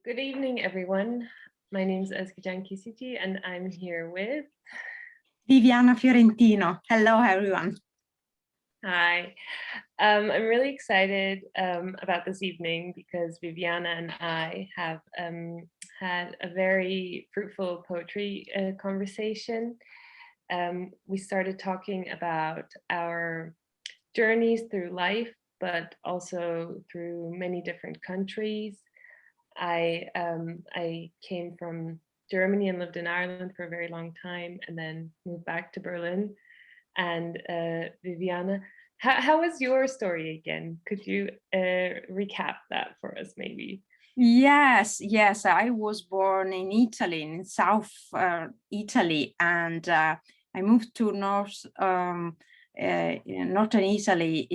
Good evening, everyone. My name is Özgecan Kesici, and I'm here with Viviana Fiorentino. Hello, everyone. Hi. I'm really excited about this evening because Viviana and I have had a very fruitful poetry conversation. We started talking about our journeys through life, but also through many different countries. I came from Germany and lived in Ireland for a very long time, and then moved back to Berlin. And Viviana, how was your story again? Could you recap that for us, maybe? Yes, I was born in Italy, in South Italy, and I moved to Northern Italy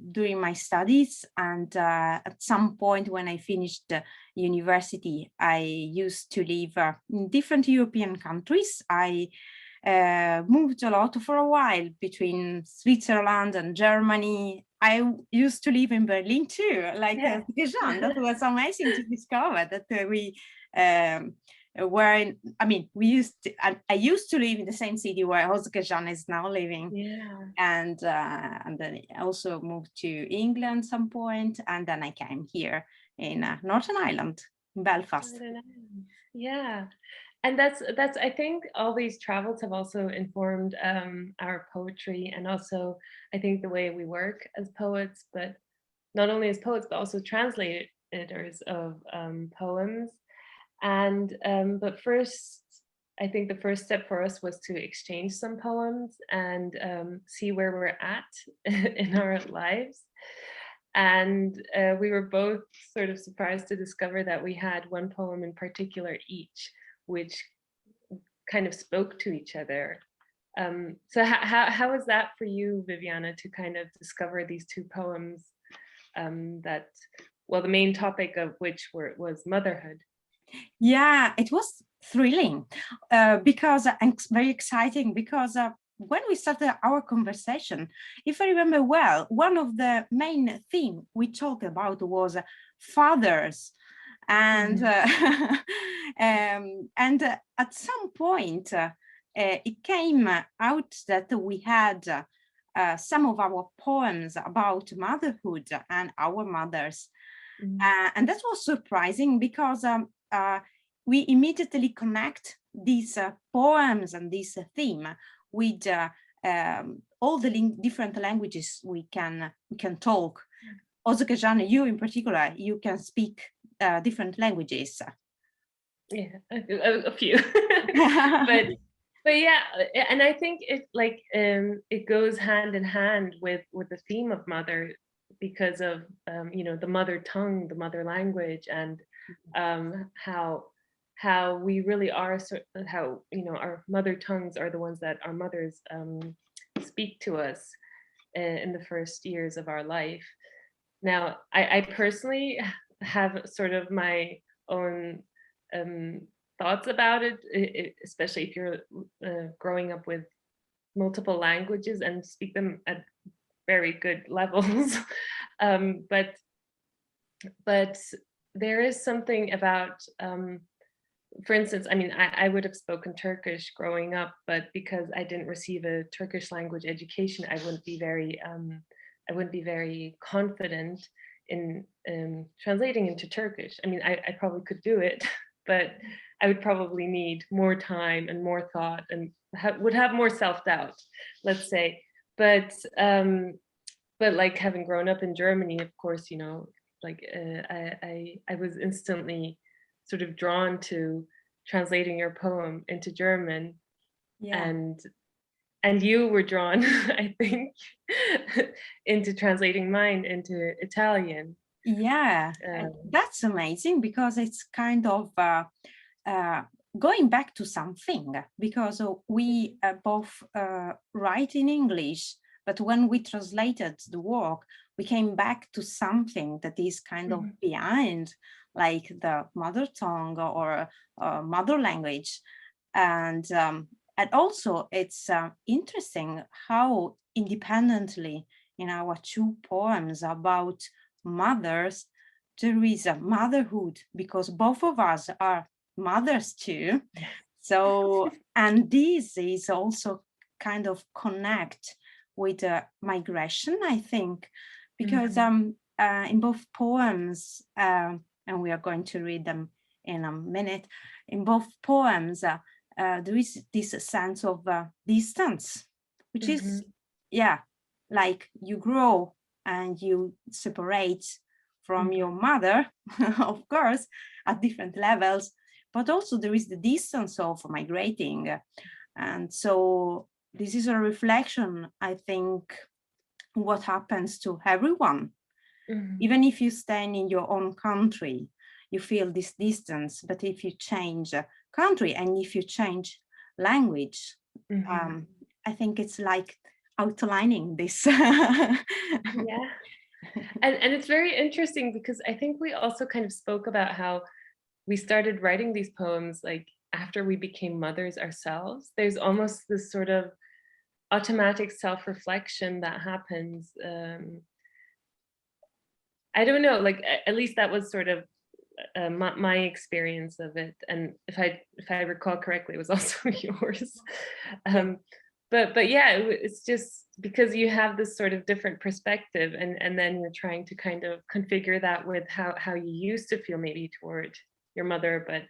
during my studies. And at some point when I finished university, I used to live in different European countries. I moved a lot for a while between Switzerland and Germany. I used to live in Berlin too, like Özgecan. That was amazing to discover that we were in, I used to live in the same city where Özgecan is now living. Yeah. And then I also moved to England at some point, and then I came here in Northern Ireland, in Belfast. Yeah. And that's I think all these travels have also informed our poetry, and also I think the way we work as poets, but not only as poets but also translators of poems. And but first, I think the first step for us was to exchange some poems and see where we're at in our lives. And we were both sort of surprised to discover that we had one poem in particular each, which kind of spoke to each other. So how was that for you, Viviana, to kind of discover these two poems that, well, the main topic of which was motherhood? Yeah, it was thrilling because and very exciting because when we started our conversation, if I remember well, one of the main things we talked about was fathers. And at some point, it came out that we had some of our poems about motherhood and our mothers. And that was surprising because we immediately connect these poems and this theme with all the different languages we can talk. Özgecan, you in particular, you can speak different languages. Yeah, a few. but yeah, and I think it goes hand in hand with the theme of mother, because of the mother tongue, the mother language, and how we really are, how our mother tongues are the ones that our mothers speak to us in the first years of our life. Now, I personally have sort of my own thoughts about it, especially if you're growing up with multiple languages and speak them at very good levels. But there is something about, for instance, I mean, I would have spoken Turkish growing up, but because I didn't receive a Turkish language education, I wouldn't be very confident in translating into Turkish. I mean, I probably could do it, but I would probably need more time and more thought, and would have more self-doubt, let's say. But like, having grown up in Germany, of course, like I was instantly sort of drawn to translating your poem into German. Yeah. And you were drawn, I think, into translating mine into Italian. Yeah, that's amazing because it's kind of going back to something, because we both write in English, but when we translated the work, we came back to something that is kind of behind, like the mother tongue or mother language. And also it's interesting how independently in our two poems about mothers, there is a motherhood, because both of us are mothers too. Yes. So, and this is also kind of connect with migration, I think, because in both poems, and we are going to read them in a minute, in both poems, there is this sense of distance, which is, yeah, like you grow and you separate from your mother, of course, at different levels, but also there is the distance of migrating. And so this is a reflection, I think, what happens to everyone. Even if you stand in your own country, you feel this distance, but if you change country and if you change language, I think it's like outlining this. Yeah. And it's very interesting because I think we also kind of spoke about how we started writing these poems like after we became mothers ourselves. There's almost this sort of automatic self-reflection that happens. I don't know, like at least that was sort of my experience of it. And if I recall correctly, it was also yours. But yeah, it's just because you have this sort of different perspective, and then you're trying to kind of configure that with how you used to feel maybe toward your mother, but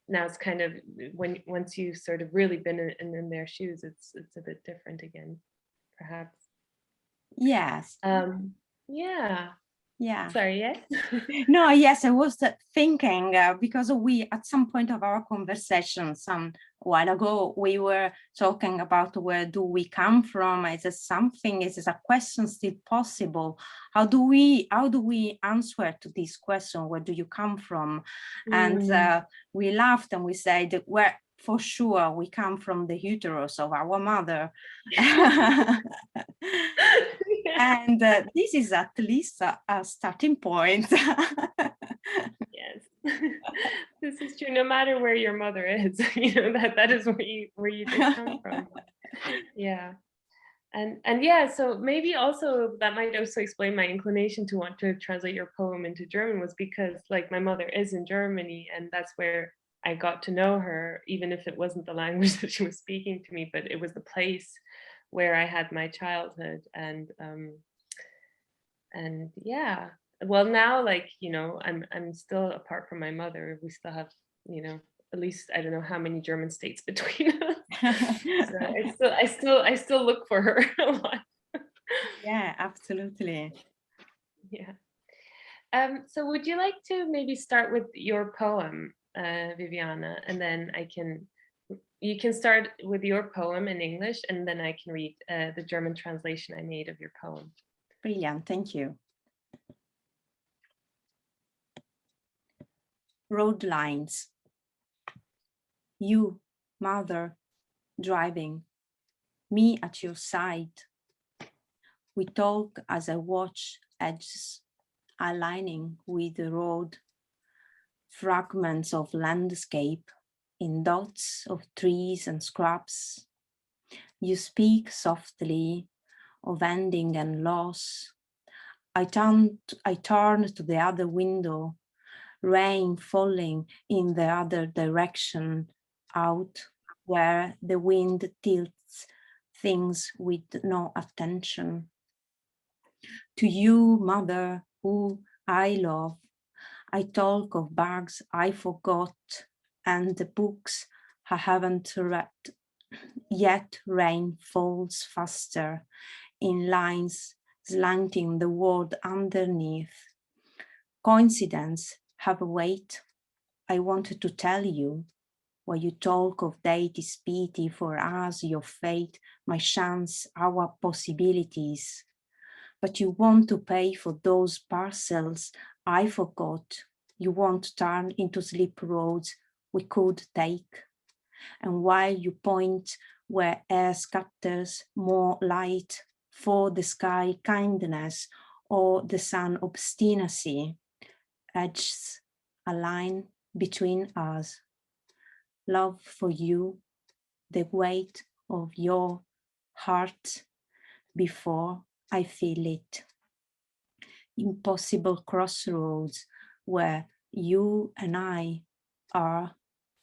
now it's kind of once you've sort of really been in their shoes, it's a bit different again, perhaps. Yes. Yeah. Yeah. Sorry, yes? No, yes, I was thinking because we, at some point of our conversation some while ago, we were talking about where do we come from? Is it something? Is it a question still possible? How do we answer to this question? Where do you come from? And we laughed and we said, well, for sure, we come from the uterus of our mother. And this is at least a starting point. Yes, this is true. No matter where your mother is, that is where you did come from. Yeah, and yeah. So maybe also that might also explain my inclination to want to translate your poem into German, was because like my mother is in Germany, and that's where I got to know her, even if it wasn't the language that she was speaking to me, but it was the place where I had my childhood. And yeah, well now, like, I'm still apart from my mother. We still have, at least I don't know how many German states between us. So I still look for her a lot. Yeah, absolutely. Yeah. So would you like to maybe start with your poem, Viviana, and then you can start with your poem in English, and then I can read the German translation I made of your poem. Brilliant, thank you. Road lines. You, mother, driving, me at your side. We talk as I watch edges aligning with the road, fragments of landscape in dots of trees and scrubs. You speak softly of ending and loss. I turn to the other window, rain falling in the other direction, out where the wind tilts things with no attention. To you, mother, who I love, I talk of bags I forgot and the books I haven't read. Yet rain falls faster in lines slanting the world underneath. Coincidence have a weight. I wanted to tell you, while you talk of deity's pity for us, your fate, my chance, our possibilities. But you want to pay for those parcels I forgot. You want to turn into slip roads we could take. And while you point where air scatters more light, for the sky kindness or the sun obstinacy, edges a line between us. Love for you, the weight of your heart before I feel it. Impossible crossroads where you and I are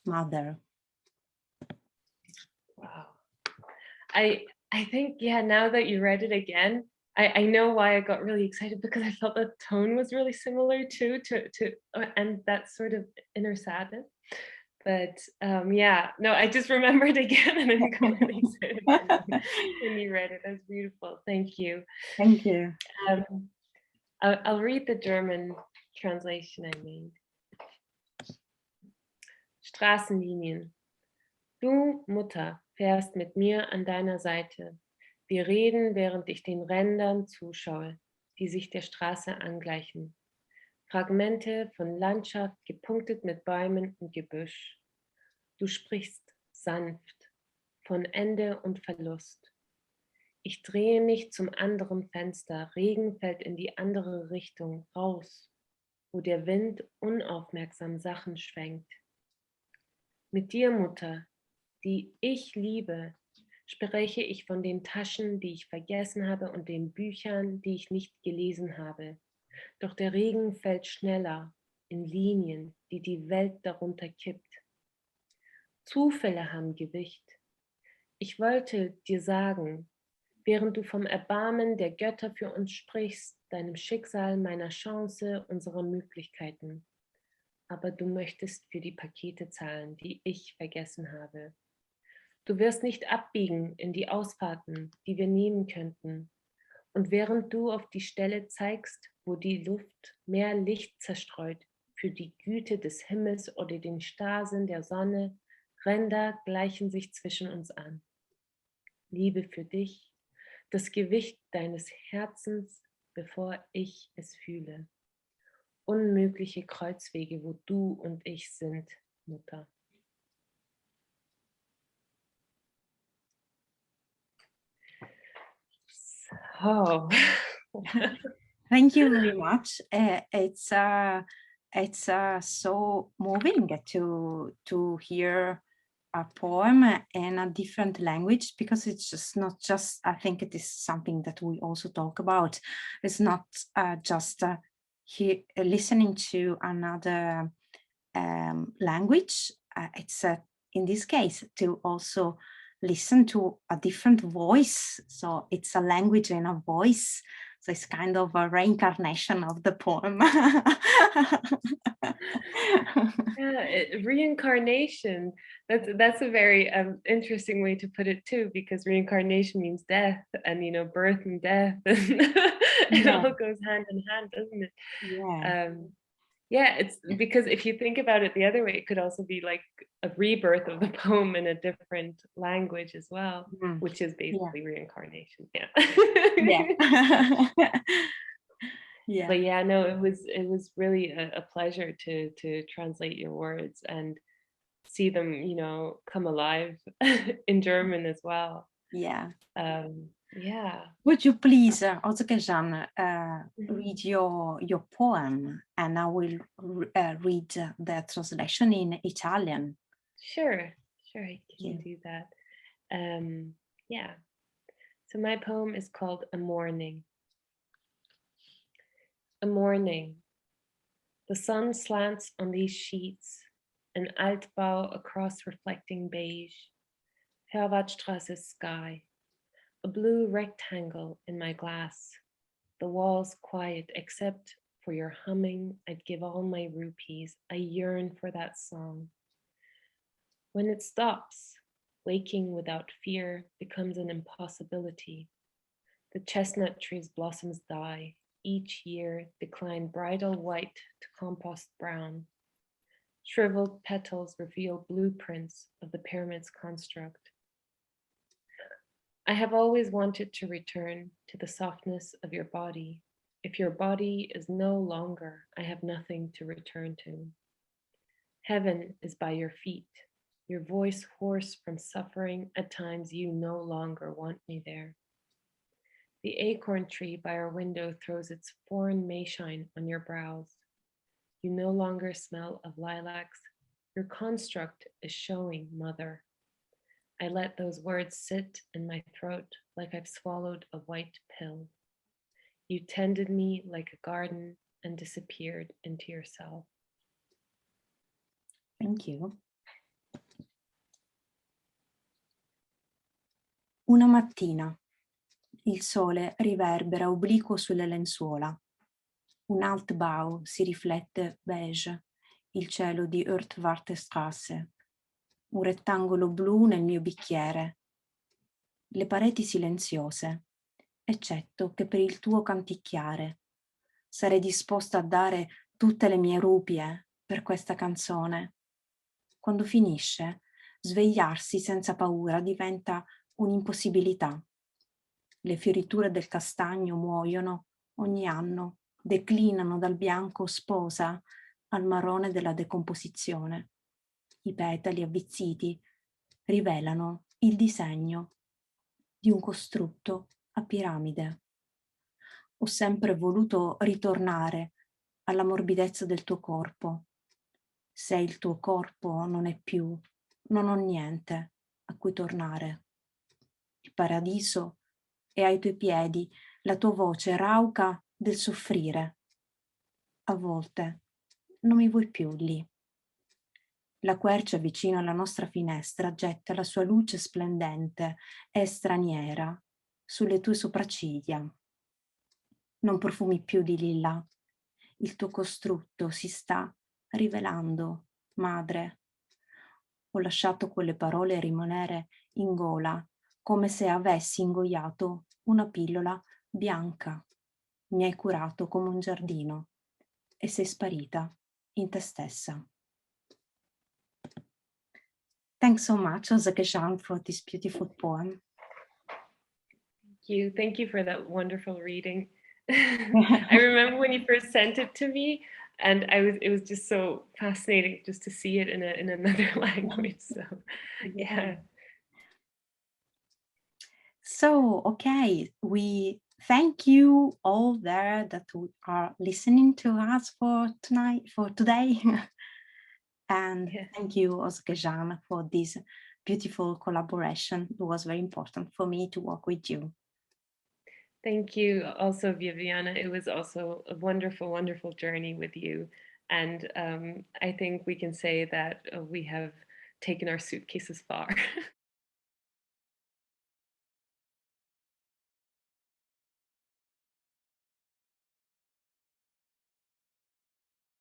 mother. Wow. I think, yeah, now that you read it again, I know why I got really excited, because I felt the tone was really similar too, and that sort of inner sadness. But yeah, no, I just remembered again, and I got really excited when you read it. That was beautiful. Thank you. Thank you. I'll read the German translation I made. Straßenlinien. Du, Mutter, fährst mit mir an deiner Seite. Wir reden, während ich den Rändern zuschaue, die sich der Straße angleichen. Fragmente von Landschaft, gepunktet mit Bäumen und Gebüsch. Du sprichst sanft von Ende und Verlust. Ich drehe mich zum anderen Fenster, Regen fällt in die andere Richtung, raus, wo der Wind unaufmerksam Sachen schwenkt. Mit dir, Mutter, die ich liebe, spreche ich von den Taschen, die ich vergessen habe, und den Büchern, die ich nicht gelesen habe. Doch der Regen fällt schneller, in Linien, die die Welt darunter kippt. Zufälle haben Gewicht. Ich wollte dir sagen, während du vom Erbarmen der Götter für uns sprichst, deinem Schicksal, meiner Chance, unserer Möglichkeiten. Aber du möchtest für die Pakete zahlen, die ich vergessen habe. Du wirst nicht abbiegen in die Ausfahrten, die wir nehmen könnten. Und während du auf die Stelle zeigst, wo die Luft mehr Licht zerstreut, für die Güte des Himmels oder den Starrsinn der Sonne, Ränder gleichen sich zwischen uns an. Liebe für dich, das Gewicht deines Herzens, bevor ich es fühle. Unmögliche Kreuzwege, wo du und ich sind, Mutter. Oh. Thank you very much. It's so moving to hear a poem in a different language, because it's just not just, I think it is something that we also talk about. It's not just listening to another language. It's in this case to also listen to a different voice. So it's a language in a voice. So it's kind of a reincarnation of the poem. Yeah, reincarnation. That's a very interesting way to put it too, because reincarnation means death, and birth and death, and it all goes hand in hand, doesn't it? Yeah. Yeah, it's because if you think about it the other way, it could also be like a rebirth of the poem in a different language as well, which is basically reincarnation. Yeah. Yeah. Yeah. But yeah, no, it was really a pleasure to translate your words and see them, come alive in German as well. Yeah. Yeah. Would you please, Özgecan, read your poem, and I will read the translation in Italian. Sure, I can do that. Yeah. So my poem is called A Morning. A morning. The sun slants on these sheets, an Altbau across reflecting beige, Herwartstrasse sky, a blue rectangle in my glass, the walls quiet except for your humming. I'd give all my rupees. I yearn for that song. When it stops, waking without fear becomes an impossibility. The chestnut tree's blossoms die. Each year decline bridal white to compost brown. Shriveled petals reveal blueprints of the pyramid's construct. I have always wanted to return to the softness of your body. If your body is no longer, I have nothing to return to. Heaven is by your feet, your voice hoarse from suffering. At times you no longer want me there. The acorn tree by our window throws its foreign mayshine on your brows. You no longer smell of lilacs. Your construct is showing, mother. I let those words sit in my throat like I've swallowed a white pill. You tended me like a garden. and disappeared into yourself. Thank you. Una mattina il sole riverbera obliquo sulle lenzuola. Un Altbau si riflette beige, il cielo di Urtwartestrasse. Un rettangolo blu nel mio bicchiere. Le pareti silenziose, eccetto che per il tuo canticchiare. Sarei disposta a dare tutte le mie rupie per questa canzone. Quando finisce, svegliarsi senza paura diventa un'impossibilità. Le fioriture del castagno muoiono ogni anno, declinano dal bianco sposa al marrone della decomposizione. I petali avvizziti rivelano il disegno di un costrutto a piramide. Ho sempre voluto ritornare alla morbidezza del tuo corpo. Se il tuo corpo non è più, non ho niente a cui tornare. Il paradiso è ai tuoi piedi, la tua voce rauca del soffrire. A volte non mi vuoi più lì. La quercia vicino alla nostra finestra getta la sua luce splendente e straniera sulle tue sopracciglia. Non profumi più di lilla. Il tuo costrutto si sta rivelando, madre. Ho lasciato quelle parole rimanere in gola, come se avessi ingoiato una pillola bianca. Mi hai curato come un giardino e sei sparita in te stessa. Thanks so much, Özgecan, for this beautiful poem. Thank you for that wonderful reading. I remember when you first sent it to me, and it was just so fascinating just to see it in another language. So yeah. So, okay, we thank you all there that are listening to us for today. And thank you, Özgecan, for this beautiful collaboration. It was very important for me to work with you. Thank you also, Viviana. It was also a wonderful, wonderful journey with you. And I think we can say that we have taken our suitcases far.